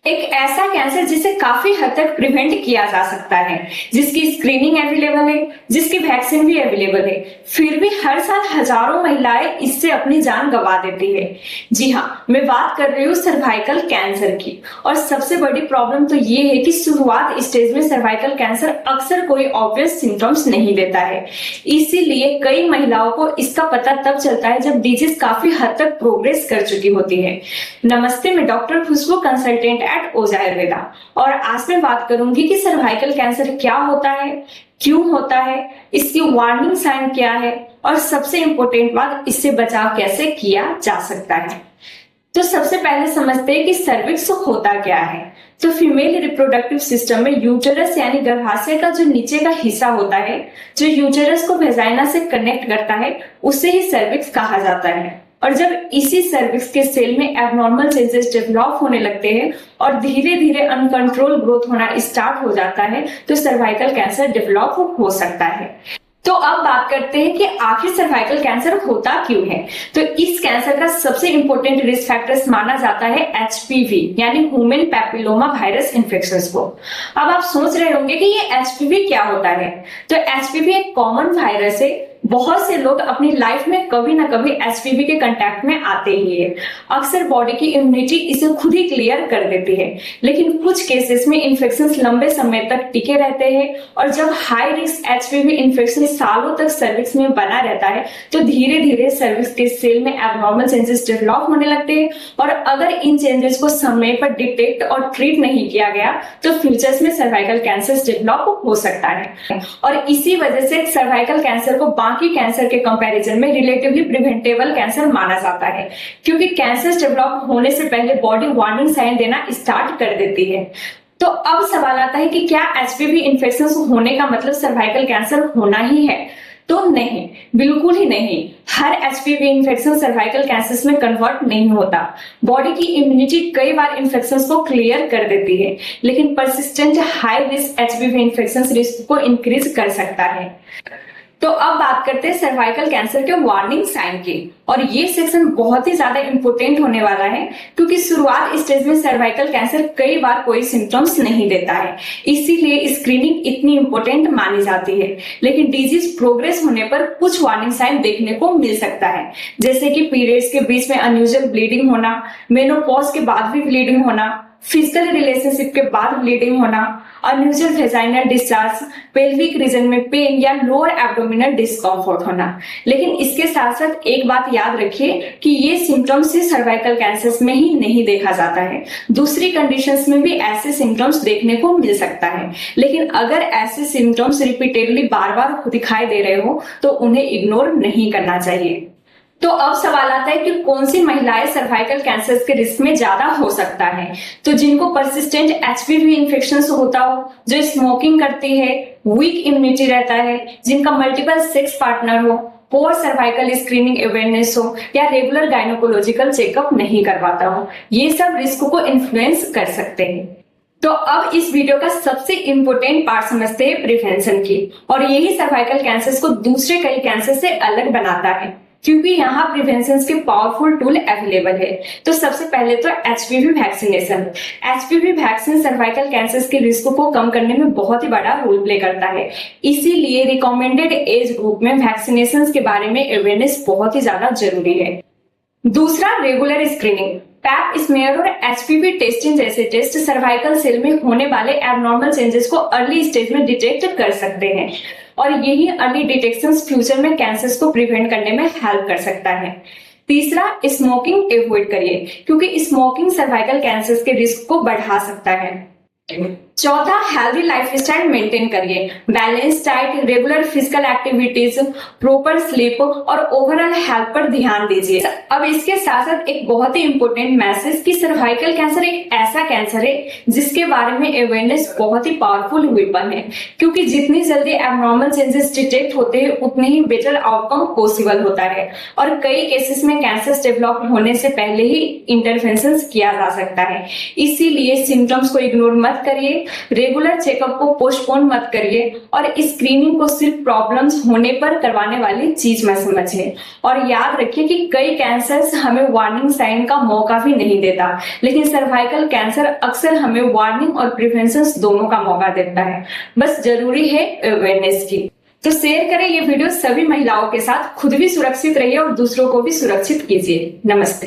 एक ऐसा कैंसर जिसे काफी हद तक प्रिवेंट किया जा सकता है, जिसकी स्क्रीनिंग अवेलेबल है, जिसकी वैक्सीन भी अवेलेबल है, फिर भी हर साल हजारों महिलाएं इससे अपनी जान गंवा देती है। जी हाँ, मैं बात कर रही हूँ सर्वाइकल कैंसर की। और सबसे बड़ी प्रॉब्लम तो ये है कि शुरुआत स्टेज में सर्वाइकल कैंसर अक्सर कोई ऑब्वियस सिम्टम्स नहीं देता है। इसीलिए कई महिलाओं को इसका पता तब चलता है जब डिजीज काफी हद तक प्रोग्रेस कर चुकी होती है। नमस्ते, मैं डॉक्टर खुशबू, कंसल्टेंट एट ओज आयुर्वेदा, और आज मैं बात करूंगी कि सर्वाइकल कैंसर क्या होता है, क्यों होता है, इसकी वार्निंग साइन क्या है, और सबसे इंपॉर्टेंट बात, इससे बचाव कैसे किया जा सकता है। तो सबसे पहले समझते हैं कि सर्विक्स होता क्या है। तो फीमेल रिप्रोडक्टिव सिस्टम में यूटेरस यानी गर्भाशय का जो नीचे का हिस्सा होता है, जो यूटेरस को वेजाइना से कनेक्ट करता है, उसे ही सर्विक्स कहा जाता है। और जब इसी सर्विक्स के सेल में एबनॉर्मल चेंजेस डेवलप होने लगते हैं और धीरे धीरे अनकंट्रोल ग्रोथ होना स्टार्ट हो जाता है, तो सर्वाइकल कैंसर डेवलप हो सकता है। तो अब बात करते हैं कि आखिर सर्वाइकल कैंसर होता क्यों है। तो इस कैंसर का सबसे इंपॉर्टेंट रिस्क फैक्टर्स माना जाता है एचपीवी यानी ह्यूमन पैपिलोमा वायरस इन्फेक्शन को। अब आप सोच रहे होंगे कि ये एचपीवी क्या होता है। तो एचपीवी एक कॉमन वायरस है। बहुत से लोग अपनी लाइफ में कभी ना कभी एचपीवी के कांटेक्ट में आते ही है। अक्सर बॉडी की इम्यूनिटी इसे खुद ही क्लियर कर देती है, लेकिन कुछ केसेस में इन्फेक्शन लंबे समय तक टिके रहते हैं। और जब हाई रिस्क एचपीवी इन्फेक्शन सालों तक सर्विक्स में बना रहता है, तो धीरे धीरे सर्विक्स के सेल में एबनॉर्मल चेंजेस डेवलप होने लगते हैं। और अगर इन चेंजेस को समय पर डिटेक्ट और ट्रीट नहीं किया गया, तो फ्यूचर्स में सर्वाइकल कैंसर डेवलप हो सकता है। और इसी वजह से सर्वाइकल कैंसर को बाकी कैंसर के कंपैरिजन में रिलेटिवली प्रिवेंटेबल कैंसर माना जाता है, क्योंकि कैंसर डेवलप होने से पहले बॉडी वार्निंग साइन देना स्टार्ट कर देती है। तो अब सवाल आता है कि क्या एचपीवी इन्फेक्शन होने का मतलब सर्वाइकल कैंसर होना ही है? तो नहीं, बिल्कुल ही नहीं। हर एचपीवी इन्फेक्शन सर्वाइकल कैंसर में कन्वर्ट नहीं होता। बॉडी की इम्यूनिटी कई बार इन्फेक्शन को क्लियर कर देती है, लेकिन persistent high risk HPV infection risk को इंक्रीज कर सकता है। तो अब बात करते हैं सर्वाइकल कैंसर के वार्निंग साइन की। और ये सेक्शन बहुत ही ज्यादा इंपॉर्टेंट होने वाला है, क्योंकि शुरुआत स्टेज में सर्वाइकल कैंसर कई बार कोई सिम्टम्स नहीं देता है, इसीलिए स्क्रीनिंग इतनी इंपॉर्टेंट मानी जाती है। लेकिन डिजीज प्रोग्रेस होने पर कुछ वार्निंग साइन देखने को मिल सकता है, जैसे कि पीरियड्स के बीच में अनयूजुअल ब्लीडिंग होना, मेनोपॉज के बाद भी ब्लीडिंग होना, फिजिकल रिलेशनशिप के बाद ब्लीडिंग होना, unusual vaginal discharge, pelvic region में पेन या लोअर एब्डोमिनल डिस्कम्फर्ट होना। लेकिन इसके साथ साथ एक बात याद रखिए कि ये सिम्टम्स सिर्फ सर्वाइकल कैंसर में ही नहीं देखा जाता है, दूसरी कंडीशंस में भी ऐसे सिम्टम्स देखने को मिल सकता है। लेकिन अगर ऐसे सिम्टम्स रिपीटेडली बार बार दिखाई दे रहे हो, तो उन्हें इग्नोर नहीं करना चाहिए। तो अब सवाल आता है कि कौन सी महिलाएं सर्वाइकल कैंसर के रिस्क में ज्यादा हो सकता है। तो जिनको परसिस्टेंट एचपीवी इन्फेक्शन होता हो, जो स्मोकिंग करती है, वीक इम्यूनिटी रहता है, जिनका मल्टीपल सेक्स पार्टनर हो, पोअर सर्वाइकल स्क्रीनिंग अवेयरनेस हो, या रेगुलर गायनोकोलॉजिकल चेकअप नहीं करवाता हो, ये सब रिस्क को इन्फ्लुएंस कर सकते हैं। तो अब इस वीडियो का सबसे इंपॉर्टेंट पार्ट समझते हैं प्रिवेंशन की। और यही सर्वाइकल कैंसर को दूसरे कई कैंसर से अलग बनाता है, क्योंकि यहाँ प्रिवेंशन के पावरफुल टूल अवेलेबल है। तो सबसे पहले तो HPV vaccination. HPV vaccine cervical cancer के रिस्क को कम करने में बहुत ही बड़ा रोल प्ले करता है। इसीलिए रिकमेंडेड एज ग्रुप में वैक्सीनेशन के बारे में अवेयरनेस बहुत ही ज्यादा जरूरी है। दूसरा, रेगुलर स्क्रीनिंग। पैप स्मेयर और एचपीवी टेस्टिंग जैसे टेस्ट सर्वाइकल सेल में होने वाले एबनॉर्मल चेंजेस को अर्ली स्टेज में डिटेक्ट कर सकते हैं, और यही अर्ली डिटेक्शन फ्यूचर में कैंसर को प्रिवेंट करने में हेल्प कर सकता है। तीसरा, स्मोकिंग अवॉइड करिए, क्योंकि स्मोकिंग सर्वाइकल कैंसर के रिस्क को बढ़ा सकता है। चौथा, हेल्दी लाइफस्टाइल मेंटेन करिए। Balance diet, regular physical activities, proper sleep और ओवरऑल हेल्थ पर ध्यान दीजिए। अब इसके साथ साथ एक बहुत ही इंपॉर्टेंट मैसेज कि सर्वाइकल कैंसर एक ऐसा कैंसर है जिसके बारे में अवेयरनेस बहुत ही पावरफुल वेपन है, क्योंकि जितनी जल्दी एबनॉर्मल चेंजेस डिटेक्ट होते हैं, उतने ही बेटर आउटकम पॉसिबल होता है। और कई केसेस में कैंसर डेवलप होने से पहले ही इंटरवेंशन किया जा सकता है। इसीलिए सिम्टम्स को इग्नोर मत करिए, रेगुलर चेकअप को पोस्टपोन मत करिए और स्क्रीनिंग को सिर्फ प्रॉब्लम्स होने पर करवाने वाली चीज मत समझिए। और याद रखिए कि कई कैंसर्स हमें वार्निंग साइन का मौका भी नहीं देता, लेकिन सर्वाइकल कैंसर अक्सर हमें वार्निंग और प्रिवेंशन दोनों का मौका देता है। बस जरूरी है अवेयरनेस की। तो शेयर करें ये वीडियो सभी महिलाओं के साथ, खुद भी सुरक्षित रहिए और दूसरों को भी सुरक्षित कीजिए। नमस्ते।